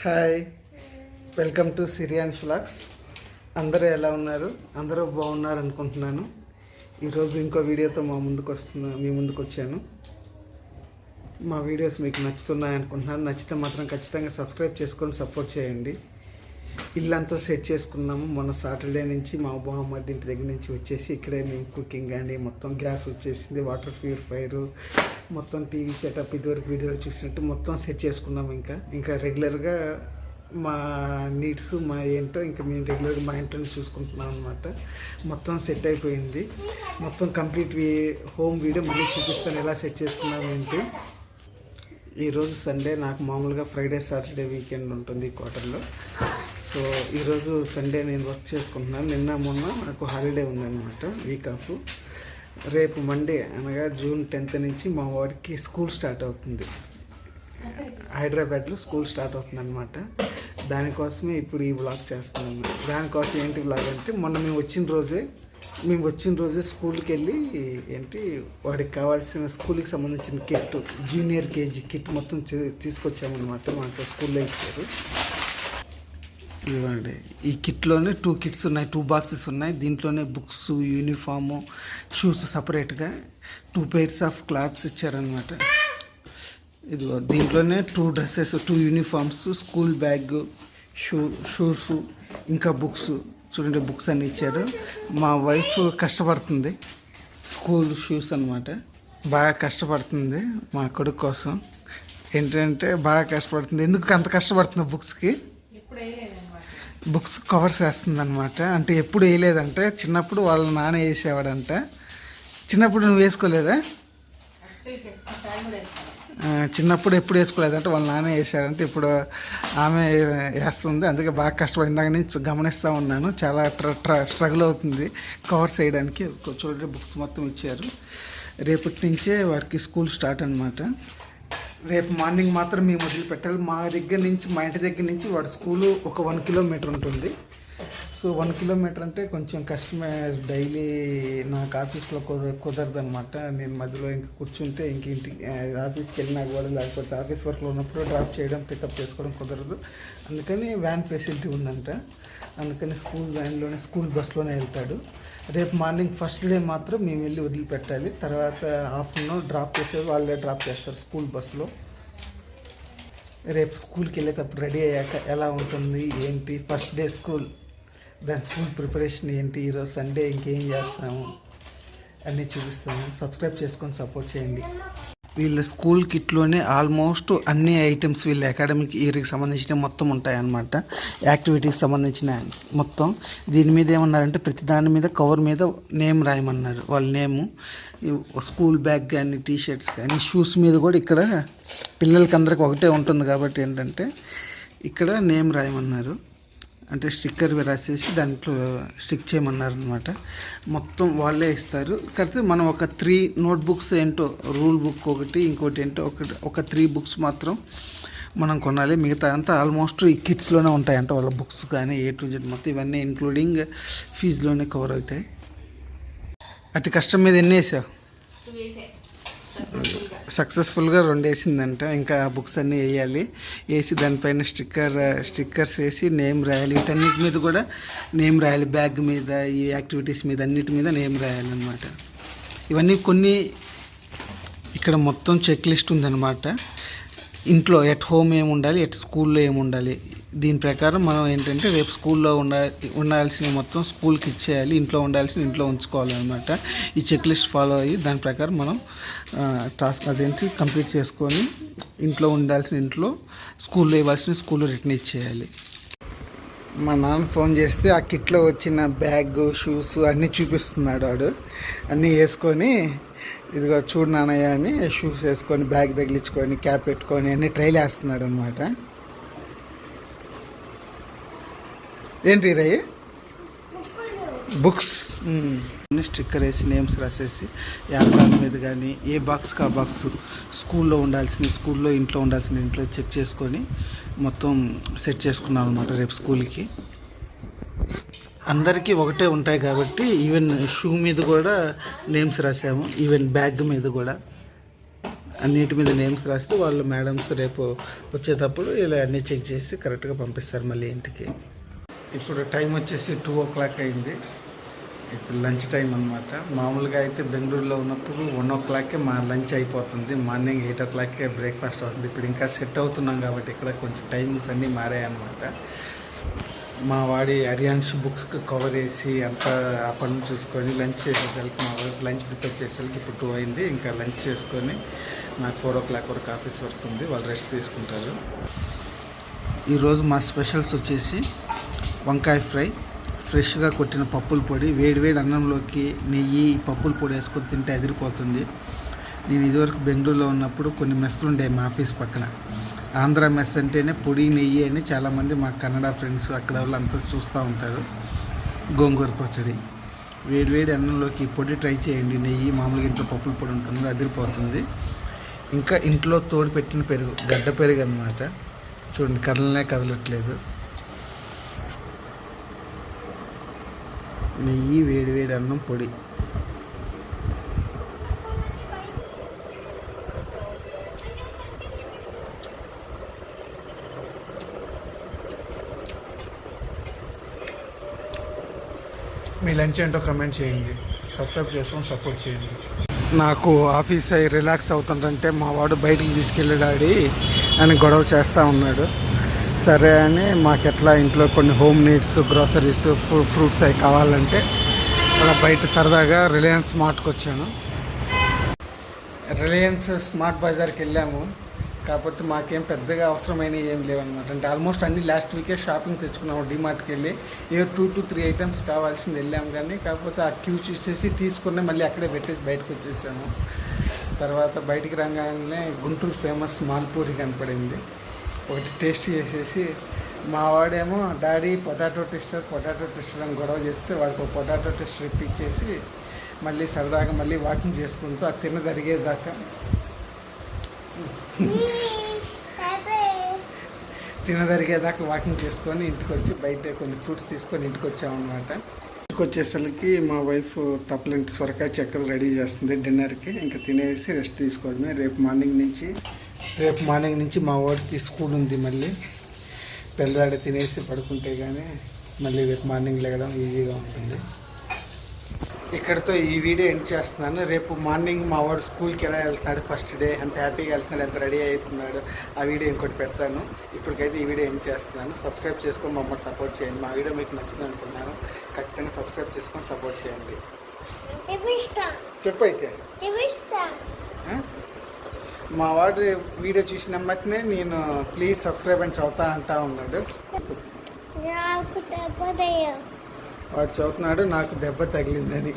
Hi, welcome to సిరియాన్ vlogs. అందరూ ఎలా ఉన్నారు? అందరూ బాగున్నారు అనుకుంటున్నాను. ఈరోజు ఇంకో వీడియోతో మీ ముందుకు వచ్చాను. మా వీడియోస్ మీకు నచ్చుతున్నాయి అనుకుంటున్నాను. నచ్చితే మాత్రం ఖచ్చితంగా సబ్స్క్రైబ్ చేసుకొని సపోర్ట్ చేయండి. ఇల్లంతా సెట్ చేసుకున్నాము. మొన్న సాటర్డే నుంచి మా బామ్మర్ది ఇంటి దగ్గర నుంచి వచ్చేసి ఇక్కడే మేము కుకింగ్ కానీ మొత్తం గ్యాస్ వచ్చేసింది, వాటర్ ప్యూరిఫైరు, మొత్తం టీవీ సెటప్ ఇదివరకు వీడియోలో చూసినట్టు మొత్తం సెట్ చేసుకున్నాము. ఇంకా రెగ్యులర్గా మా నీడ్స్ మా ఏంటో ఇంకా మేము రెగ్యులర్గా మా ఇంట్లోనే చూసుకుంటున్నాం అనమాట. మొత్తం సెట్ అయిపోయింది. మొత్తం కంప్లీట్ హోమ్ వీడియో మళ్ళీ చూపిస్తాను ఎలా సెట్ చేసుకున్నాము ఏంటి. ఈరోజు సండే, నాకు మామూలుగా ఫ్రైడే సాటర్డే వీకెండ్ ఉంటుంది క్వార్టర్లో. సో ఈరోజు సండే నేను వర్క్ చేసుకుంటున్నాను. నిన్న మొన్న నాకు హాలిడే ఉందన్నమాట, వీక్ ఆఫ్. రేపు మండే అనగా జూన్ 10th నుంచి మా వాడికి స్కూల్ స్టార్ట్ అవుతుంది. హైదరాబాద్లో స్కూల్ స్టార్ట్ అవుతుంది అనమాట. దానికోసమే ఇప్పుడు ఈ వ్లాగ్ చేస్తున్నాను. దానికోసం ఏంటి వ్లాగ్ అంటే, మొన్న మేము వచ్చిన రోజే స్కూల్కి వెళ్ళి వాడికి కావాల్సిన స్కూల్కి సంబంధించిన కిట్, జూనియర్ కేజీ కిట్ మొత్తం తీసుకొచ్చామన్నమాట. మాకు స్కూల్లో ఇచ్చారు. ఇవ్వండి, ఈ కిట్లోనే 2 కిట్స్ ఉన్నాయి, 2 బాక్సెస్ ఉన్నాయి. దీంట్లోనే బుక్స్, యూనిఫాము, షూస్ సపరేట్గా 2 pairs ఆఫ్ క్లాత్స్ ఇచ్చారనమాట. ఇదిగో దీంట్లోనే 2 dresses, 2 uniforms, school bag, shoes, ఇంకా బుక్స్. చూడండి, బుక్స్ అన్నీ ఇచ్చారు. మా వైఫ్ కష్టపడుతుంది, స్కూల్ షూస్ అనమాట. బాగా కష్టపడుతుంది మా కొడుకు కోసం. ఏంటంటే బాగా కష్టపడుతుంది. ఎందుకు అంత కష్టపడుతుంది? బుక్స్ కవర్స్ వేస్తుంది అనమాట. అంటే ఎప్పుడు వేయలేదంటే, చిన్నప్పుడు వాళ్ళ నాన్న వేసేవాడంట. చిన్నప్పుడు నువ్వు వేసుకోలేదా? చిన్నప్పుడు ఎప్పుడు వేసుకోలేదంటే వాళ్ళ నాన్న వేసాడంటే, ఇప్పుడు ఆమె వేస్తుంది. అందుకే బాగా కష్టపడి ఇందాక నుంచి గమనిస్తూ ఉన్నాను. చాలా స్ట్రగుల్ అవుతుంది కవర్స్ వేయడానికి. చూడండి, బుక్స్ మొత్తం ఇచ్చారు. రేపటి నుంచే వాడికి స్కూల్ స్టార్ట్ అనమాట. రేపు మార్నింగ్ మాత్రం మేము వదిలిపెట్టాలి. మా ఇంటి దగ్గర నుంచి వాడి స్కూలు ఒక 1 kilometer ఉంటుంది. సో 1 kilometer అంటే కొంచెం కష్టమే. డైలీ నాకు ఆఫీస్లో కుదరదు అనమాట. నేను మధ్యలో ఇంక కూర్చుంటే ఇంటికి ఆఫీస్కి వెళ్ళినా కూడా, లేకపోతే ఆఫీస్ వర్క్లో ఉన్నప్పుడు డ్రాప్ చేయడం, పికప్ చేసుకోవడం కుదరదు. అందుకని వ్యాన్ ఫెసిలిటీ ఉందంట. అందుకని స్కూల్ వ్యాన్లోనే, స్కూల్ బస్లోనే వెళ్తాడు. రేపు మార్నింగ్ ఫస్ట్ డే మాత్రం మేము వెళ్ళి వదిలిపెట్టాలి. తర్వాత ఆఫ్టర్నూన్ డ్రాప్ చేసేది వాళ్ళే డ్రాప్ చేస్తారు స్కూల్ బస్సులో. రేపు స్కూల్కి వెళ్ళేటప్పుడు రెడీ అయ్యాక ఎలా ఉంటుంది ఏంటి, ఫస్ట్ డే స్కూల్, దాని స్కూల్ ప్రిపరేషన్ ఏంటి, ఈరోజు సండే ఇంకేం చేస్తాము అన్నీ చూపిస్తాము. సబ్స్క్రైబ్ చేసుకొని సపోర్ట్ చేయండి. వీళ్ళ స్కూల్ కిట్లోనే ఆల్మోస్ట్ అన్ని ఐటమ్స్ వీళ్ళ అకాడమిక్ ఇయర్కి సంబంధించిన మొత్తం ఉంటాయన్నమాట. యాక్టివిటీకి సంబంధించిన మొత్తం. దీని మీద ఏమన్నారంటే, ప్రతి దాని మీద కవర్ మీద నేమ్ రాయమన్నారు. వాళ్ళ నేము, స్కూల్ బ్యాగ్ కానీ, టీషర్ట్స్ కానీ, షూస్ మీద కూడా ఇక్కడ పిల్లలకి అందరికి ఒకటే ఉంటుంది కాబట్టి ఏంటంటే ఇక్కడ నేమ్ రాయమన్నారు. అంటే స్టిక్కర్ రాసేసి దాంట్లో స్టిక్ చేయమన్నారు అనమాట. మొత్తం వాళ్ళే ఇస్తారు. కాకపోతే మనం ఒక 3 నోట్బుక్స్ ఏంటో, రూల్ బుక్ ఒకటి, ఇంకోటి ఏంటో ఒక 3 books మాత్రం మనం కొనాలి. మిగతా అంతా ఆల్మోస్ట్ ఈ కిట్స్లోనే ఉంటాయంట. వాళ్ళ బుక్స్ కానీ A to Z మొత్తం ఇవన్నీ ఇంక్లూడింగ్ ఫీజులోనే కవర్ అవుతాయి. అతి కష్టం మీద ఎన్ని వేసావు? సక్సెస్ఫుల్గా 2 వేసిందంట. ఇంకా బుక్స్ అన్నీ వేయాలి. వేసి దానిపైన స్టిక్కర్స్ వేసి నేమ్ రాయాలి. వీటన్నిటి మీద కూడా నేమ్ రాయాలి. బ్యాగ్ మీద, ఈ యాక్టివిటీస్ మీద, అన్నిటి మీద నేమ్ రాయాలన్నమాట. ఇవన్నీ కొన్ని ఇక్కడ మొత్తం చెక్ లిస్ట్ ఉందన్నమాట. ఇంట్లో ఎట్ హోమ్ ఏముండాలి, ఎట్ స్కూల్లో ఏముండాలి, దీని ప్రకారం మనం ఏంటంటే రేపు స్కూల్లో ఉండాల్సినవి మొత్తం స్కూల్కి ఇచ్చేయాలి. ఇంట్లో ఉండాల్సిన ఇంట్లో ఉంచుకోవాలన్నమాట. ఈ చెక్ లిస్ట్ ఫాలో అయ్యి దాని ప్రకారం మనం టాస్క్ కంప్లీట్ చేసుకొని, ఇంట్లో ఉండాల్సిన ఇంట్లో, స్కూల్లో ఇవ్వాల్సిన స్కూల్లో రిటర్న్ ఇచ్చేయాలి. మా నాన్న ఫోన్ చేస్తే ఆ కిట్లో వచ్చిన బ్యాగ్, షూస్ అన్నీ చూపిస్తున్నాడు. వాడు అన్నీ వేసుకొని, ఇదిగో చూడు నాన్నయ్య అని షూస్ వేసుకొని, బ్యాగ్ తగిలించుకొని, క్యాప్ పెట్టుకొని అన్నీ ట్రైల్ వేస్తున్నాడు అనమాట. ఏంటి రయ్య? బుక్స్. స్టిక్కర్ వేసి నేమ్స్ రాసేసి యాప్రాన్ మీద కానీ, ఏ బాక్స్కి ఆ బాక్స్, స్కూల్లో ఉండాల్సిన స్కూల్లో, ఇంట్లో ఉండాల్సిన ఇంట్లో చెక్ చేసుకొని మొత్తం సెట్ చేసుకున్నాం అనమాట. రేపు స్కూల్కి అందరికీ ఒకటే ఉంటాయి కాబట్టి ఈవెన్ షూ మీద కూడా నేమ్స్ రాసాము. ఈవెన్ బ్యాగ్ మీద కూడా అన్నిటి మీద నేమ్స్ రాస్తే వాళ్ళు మేడమ్స్ రేపు వచ్చేటప్పుడు ఇలా అన్నీ చెక్ చేసి కరెక్ట్గా పంపిస్తారు మళ్ళీ ఇంటికి. ఇప్పుడు టైం వచ్చేసి 2:00 అయింది. ఇప్పుడు లంచ్ టైం అనమాట. మామూలుగా అయితే బెంగళూరులో ఉన్నప్పుడు 1:00కే మా లంచ్ అయిపోతుంది. మార్నింగ్ 8:00కే బ్రేక్ఫాస్ట్ అవుతుంది. ఇప్పుడు ఇంకా సెట్ అవుతున్నాం కాబట్టి ఇక్కడ కొంచెం టైమింగ్స్ అన్నీ మారాయి అనమాట. మా వాడి అరియాన్స్ బుక్స్కి కవర్ వేసి అంతా ఆ పనులు చూసుకొని లంచ్ చేసేసరికి మా వాడికి లంచ్ ప్రిపేర్ చేసేసరికి ఇప్పుడు 2 అయింది. ఇంకా లంచ్ చేసుకొని నాకు 4:00 వరకు ఆఫీస్ వర్క్ ఉంది. వాళ్ళు రెస్ట్ తీసుకుంటారు. ఈరోజు మా స్పెషల్స్ వచ్చేసి వంకాయ ఫ్రై, ఫ్రెష్గా కొట్టిన పప్పుల పొడి, వేడివేడి అన్నంలోకి నెయ్యి పప్పుల పొడి వేసుకొని తింటే అదిరిపోతుంది. నేను ఇదివరకు బెంగళూరులో ఉన్నప్పుడు కొన్ని మెస్లు ఉండేవి మా ఆఫీస్ పక్కన. ఆంధ్ర మెస్ అంటేనే పొడి నెయ్యి అని చాలామంది మా కన్నడ ఫ్రెండ్స్ అక్కడ వాళ్ళు అంతా చూస్తూ ఉంటారు. గోంగూర పచ్చడి వేడివేడి అన్నంలోకి పొడి ట్రై చేయండి. నెయ్యి మామూలుగా ఇంట్లో పప్పుల పొడి ఉంటుంది, అదిరిపోతుంది. ఇంకా ఇంట్లో తోడు పెట్టిన పెరుగు, గడ్డ పెరుగు అన్నమాట. చూడండి కదలనే కదలట్లేదు. నెయ్యి వేడివేడి అన్నం పొడి. మీ లంచ్ ఏంటో కమెంట్ చేయండి, సబ్స్క్రైబ్ చేసుకొని సపోర్ట్ చేయండి. నాకు ఆఫీస్ అయ్యి రిలాక్స్ అవుతుందంటే మా వాడు బయటికి తీసుకెళ్ళాడి అని గొడవ చేస్తూ ఉన్నాడు. సరే అని మాకెట్లా ఇంట్లో కొన్ని హోమ్ నీడ్స్, గ్రోసరీస్, ఫ్రూట్స్ అవి కావాలంటే అలా బయట సరదాగా రిలయన్స్ స్మార్ట్కి వచ్చాను. రిలయన్స్ స్మార్ట్ బజార్కి వెళ్ళాము. కాకపోతే మాకేం పెద్దగా అవసరమైనవి ఏం లేవన్నమాట. అంటే ఆల్మోస్ట్ అన్ని లాస్ట్ వీకే షాపింగ్ తెచ్చుకున్నాము. డిమార్ట్కి వెళ్ళి 2 to 3 ఐటమ్స్ కావాల్సింది వెళ్ళాము. కానీ కాకపోతే ఆ క్యూ చూసేసి తీసుకుని మళ్ళీ అక్కడే పెట్టేసి బయటకు వచ్చేసాము. తర్వాత బయటికి రాగానే గుంటూరు ఫేమస్ మాల్పూరి కనపడింది. ఒకటి టేస్ట్ చేసేసి మా వాడేమో డాడీ పొటాటో టెస్టర్ అని గొడవ చేస్తే వాడికి ఒక పొటాటో టెస్టర్ ఇప్పించేసి మళ్ళీ సరదాగా మళ్ళీ వాకింగ్ చేసుకుంటూ ఆ తినదరిగేదాకా వాకింగ్ చేసుకొని ఇంటికి వచ్చి బయట కొన్ని ఫ్రూట్స్ తీసుకొని ఇంటికి వచ్చామన్నమాట. ఇంటికి వచ్చేసరికి మా వైఫ్ తప్పలేంటి సొరకాయ చెక్కలు రెడీ చేస్తుంది డిన్నర్కి. ఇంకా తినేసి రెస్ట్ తీసుకోవడమే. రేపు మార్నింగ్ నుంచి మా వాడికి స్కూల్ ఉంది. మళ్ళీ పెళ్ళాడ తినేసి పడుకుంటే కానీ మళ్ళీ రేపు మార్నింగ్ లేగడం ఈజీగా ఉంటుంది. ఇక్కడితో ఈ వీడియో ఎండ్ చేస్తున్నాను. రేపు మార్నింగ్ మా వాడు స్కూల్కి ఎలా వెళ్తున్నాడు, ఫస్ట్ డే ఎంత హ్యాపీగా వెళ్తున్నాడు, ఎంత రెడీ అవుతున్నాడు, ఆ వీడియో ఇంకోటి పెడతాను. ఇప్పటికైతే ఈ వీడియో ఎండ్ చేస్తున్నాను. సబ్స్క్రైబ్ చేసుకొని మమ్మల్ని సపోర్ట్ చేయండి. మా వీడియో మీకు నచ్చింది అనుకున్నాను. ఖచ్చితంగా సబ్స్క్రైబ్ చేసుకొని సపోర్ట్ చేయండి. చెప్పు అయితే మా వాడు వీడియో చూసిన వెంటనే నేను ప్లీజ్ సబ్స్క్రైబ్ అని చదువుతా అంటా ఉన్నాడు. వాడు చదువుతున్నాడు నాకు దెబ్బ తగిలిందని.